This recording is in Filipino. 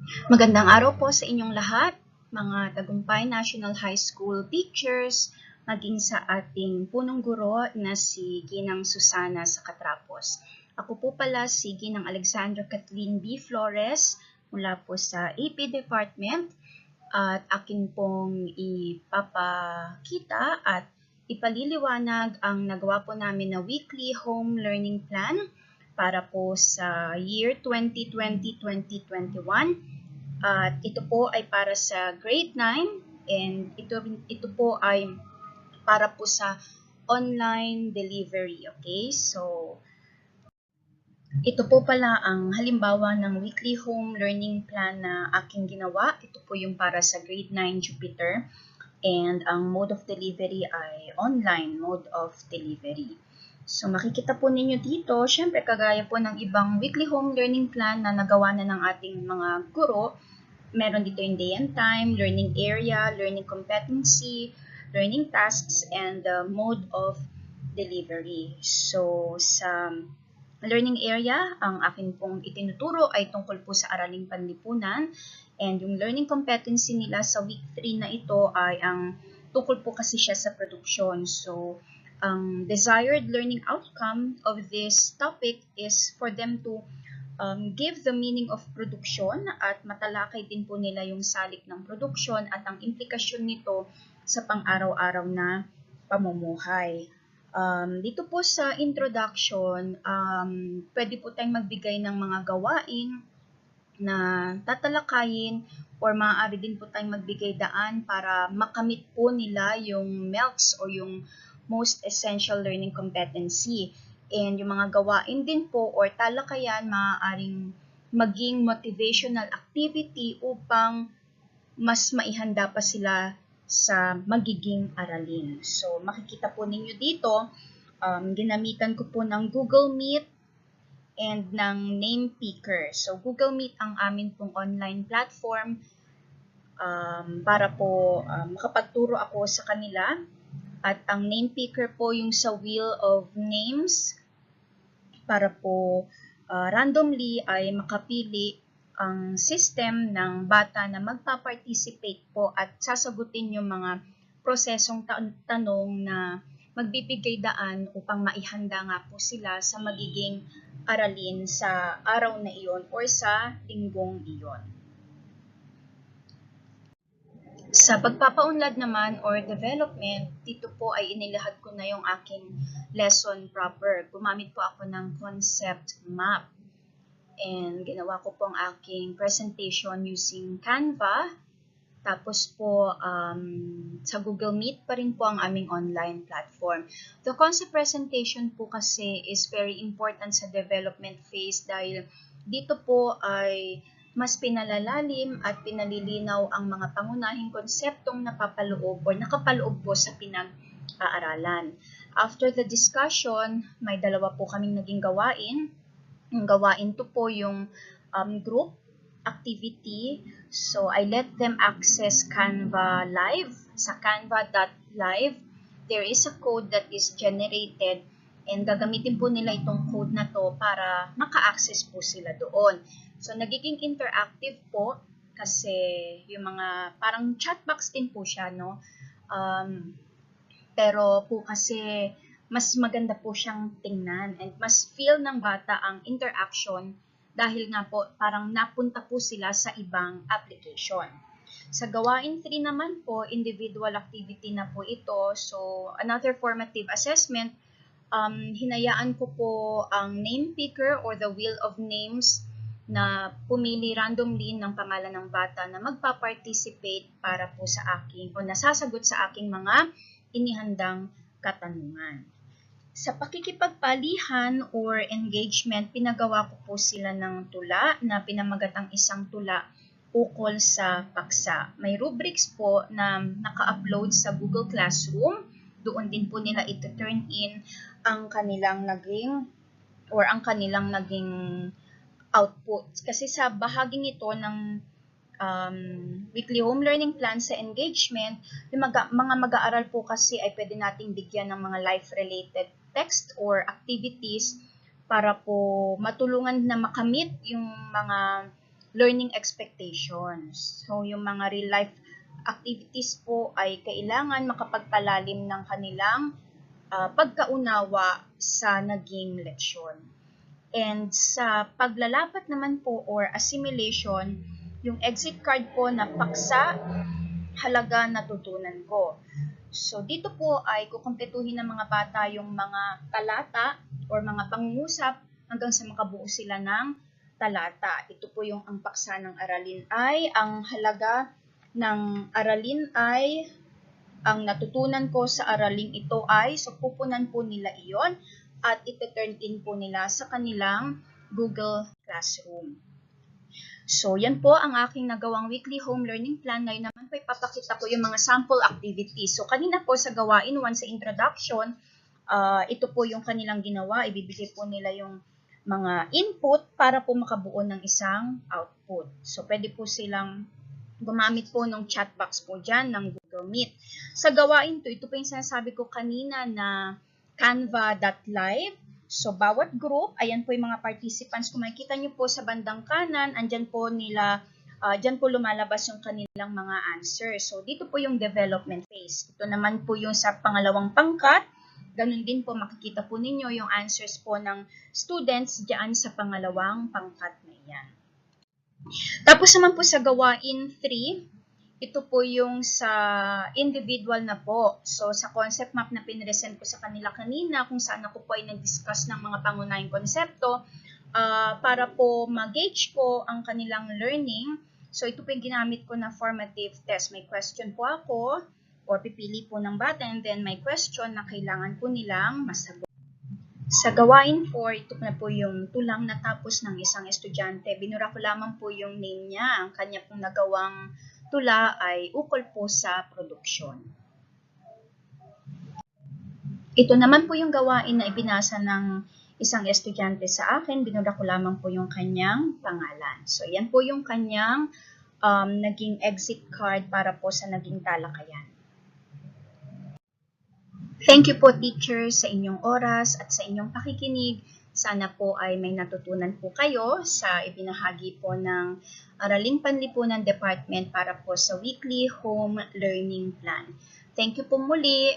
Magandang araw po sa inyong lahat, mga Tagumpay National High School teachers, maging sa ating punong guro na si Ginang Susana sa Katrapos. Ako po pala si Ginang Alexandra Kathleen B. Flores mula po sa AP Department at akin pong ipapakita at ipaliliwanag ang nagawa po namin na weekly home learning plan para po sa year 2020-2021. At ito po ay para sa grade 9 and ito po ay para po sa online delivery. Okay? So, ito po pala ang halimbawa ng weekly home learning plan na aking ginawa. Ito po yung para sa grade 9 Jupiter. And ang mode of delivery ay online mode of delivery. So makikita po ninyo dito, syempre kagaya po ng ibang weekly home learning plan na nagawa na ng ating mga guro, meron dito yung day and time, learning area, learning competency, learning tasks, and the mode of delivery. So sa learning area, ang akin pong itinuturo ay tungkol po sa araling panlipunan. And yung learning competency nila sa week 3 na ito ay ang tungkol po kasi siya sa production. So, ang desired learning outcome of this topic is for them to give the meaning of production at matalakay din po nila yung salik ng production at ang implikasyon nito sa pang-araw-araw na pamumuhay. Dito po sa introduction, pwede po tayong magbigay ng mga gawain na tatalakayin or maaari din po tayong magbigay daan para makamit po nila yung MELCs o yung most essential learning competency. And yung mga gawain din po or talakayan maaaring maging motivational activity upang mas maihanda pa sila sa magiging aralin. So makikita po ninyo dito, ginamitan ko po ng Google Meet and ng Namepicker. So Google Meet ang amin pong online platform para po makapagturo ako sa kanila. At ang Namepicker po yung sa Wheel of Names para po randomly ay makapili ang system ng bata na magpa-participate po at sasagutin yung mga prosesong tanong na magbibigay daan upang maihanda nga po sila sa magiging aralin sa araw na iyon or sa linggong iyon. Sa pagpapaunlad naman or development, dito po ay inilahad ko na yung aking lesson proper. Gumamit po ako ng concept map. And ginawa ko po ang aking presentation using Canva. Tapos po, sa Google Meet pa rin po ang aming online platform. The concept presentation po kasi is very important sa development phase dahil dito po ay mas pinalalalim at pinalilinaw ang mga pangunahing konseptong napapaloob o nakapaloob po sa pinag-aaralan. After the discussion, may dalawa po kaming naging gawain. Yung gawain to po yung group activity. So, I let them access Canva Live. Sa canva.live, there is a code that is generated and gagamitin po nila itong code na to para maka-access po sila doon. So, nagiging interactive po kasi yung mga parang chat box din po siya, no? Pero po kasi mas maganda po siyang tingnan and mas feel ng bata ang interaction dahil nga po parang napunta po sila sa ibang application. Sa gawain 3 naman po, individual activity na po ito. So, another formative assessment, hinayaan ko po ang name picker or the wheel of names na pumili randomly ng pangalan ng bata na magpa-participate para po sa aking o nasasagot sa aking mga inihandang katanungan. Sa pakikipagpalihan or engagement, pinagawa ko po sila ng tula na pinamagat ang isang tula ukol sa paksa. May rubrics po na naka-upload sa Google Classroom. Doon din po nila ito turn in ang kanilang naging output. Kasi sa bahaging ito ng weekly home learning plan sa engagement, yung mga mag-aaral po kasi ay pwede nating bigyan ng mga life-related text or activities para po matulungan na makamit yung mga learning expectations. So, yung mga real life activities po ay kailangan makapagpalalim ng kanilang pagkaunawa sa naging leksyon. And sa paglalapat naman po or assimilation, yung exit card po na paksa, halaga natutunan ko. So, dito po ay kukumpletuhin ng mga bata yung mga talata or mga pangungusap hanggang sa makabuo sila ng talata. Ito po yung ang paksa ng aralin ay, ang halaga ng aralin ay, ang natutunan ko sa araling ito ay, so pupunan po nila iyon at ite-turn in po nila sa kanilang Google Classroom. So, yan po ang aking nagawang weekly home learning plan. Ngayon naman po ipapakita ko yung mga sample activities. So, kanina po sa gawain 1 sa introduction, ito po yung kanilang ginawa. Ibibigay po nila yung mga input para po makabuo ng isang output. So, pwede po silang gumamit po ng chat box po dyan ng Google Meet. Sa gawain to, ito po yung sinasabi ko kanina na canva.live. So, bawat group, ayan po yung mga participants. Kung makikita nyo po sa bandang kanan, andyan po nila, dyan po lumalabas yung kanilang mga answers. So, dito po yung development phase. Ito naman po yung sa pangalawang pangkat. Ganun din po, makikita po ninyo yung answers po ng students dyan sa pangalawang pangkat na yan. Tapos naman po sa gawain 3, ito po yung sa individual na po. So, sa concept map na pinresent ko sa kanila kanina, kung saan ako po ay nag-discuss ng mga pangunahing konsepto, para po mag-gauge ko ang kanilang learning. So, ito po yung ginamit ko na formative test. May question po ako, or pipili po ng bata, and then may question na kailangan po nilang masagot. Sa gawain 4, ito na po yung tulang natapos ng isang estudyante. Binura ko lamang po yung name niya. Ang kanya pong nagawang tula ay ukol po sa produksyon. Ito naman po yung gawain na ibinasa ng isang estudyante sa akin. Binura ko lamang po yung kanyang pangalan. So, yan po yung kanyang naging exit card para po sa naging talakayan. Thank you po, teachers, sa inyong oras at sa inyong pakikinig. Sana po ay may natutunan po kayo sa ibinahagi po ng Araling Panlipunan Department para po sa weekly home learning plan. Thank you po muli.